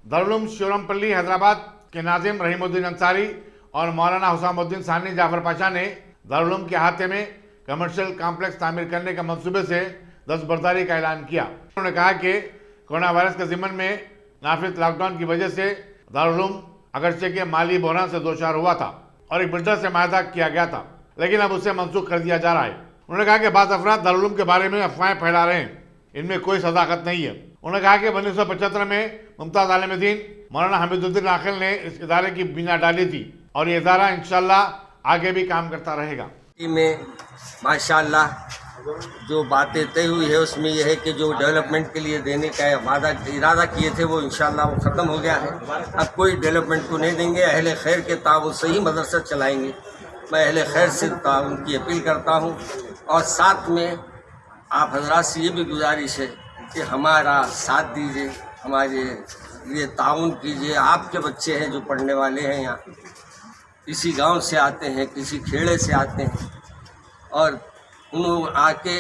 दारुल शिवरामपल्ली हैदराबाद के नाजिम रहीमुद्दीन अंसारी और मौलाना हुसामुद्दीन सानी जाफर पाशा ने दारुल के अहाते में कमर्शियल कॉम्प्लेक्स तामीर करने के मंसूबे से दस्तबरदारी का ऐलान किया। उन्होंने कहा कि कोरोना वायरस के ज़िमन में नाफिज लॉकडाउन की वजह से दारुल अगरचे के माली बहरान से दोचार हुआ था और एक बिल्डर से माहदा किया गया था, लेकिन अब उसे मनसूख कर दिया जा रहा है। उन्होंने कहा कि बाज़ अफराद दारुल के बारे में अफवाहें फैला रहे हैं, इनमें कोई सदाकत नहीं है। उन्होंने कहा कि 1975 में मुमताज़ आलिम दीन मौलाना हमीदुद्दीन आखिल ने इस इदारे की बिना डाली थी और ये इदारा इंशाअल्लाह आगे भी काम करता रहेगा। में माशाअल्लाह जो बातें तय हुई है उसमें यह है कि जो डेवलपमेंट के लिए देने का वादा इरादा किए थे वो इंशाअल्लाह वो ख़त्म हो गया है। अब कोई डेवलपमेंट को नहीं देंगे, अहले खैर के ताउन से ही मदरसा चलाएंगे। मैं अहले खैर से ताउन की अपील करता हूँ और साथ में आप हजरात से ये भी गुजारिश है कि हमारा साथ दीजिए, हमारे लिए ताउन कीजिए। आपके बच्चे हैं जो पढ़ने वाले हैं, यहाँ किसी गांव से आते हैं, किसी खेड़े से आते हैं और उन्होंने आके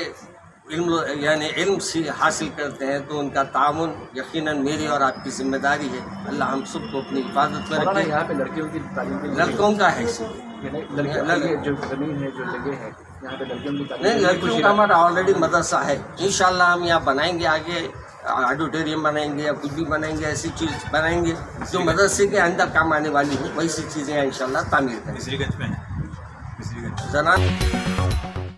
इल्म हासिल करते हैं, तो उनका ताउन यकीनन मेरी और आपकी जिम्मेदारी है। अल्लाह हम सबको अपनी हिफाजत में रखे। यहाँ पे लड़कियों की तालीम के लिए लड़कों का है जो ज़मीन है जो लगे हैं यहाँ पे लड़कियों की तालीम नहीं, लड़कियों का हमारा ऑलरेडी मदरसा है। इंशाल्लाह हम यहाँ बनाएंगे, आगे ऑडिटोरियम बनाएंगे या कुछ भी बनाएंगे, ऐसी चीज़ बनाएंगे जो मदरसे के अंदर काम आने वाली हो, वैसी चीज़ें इंशाल्लाह तामीर करेंगे। मिस्रीगंज में है, मिस्रीगंज। जना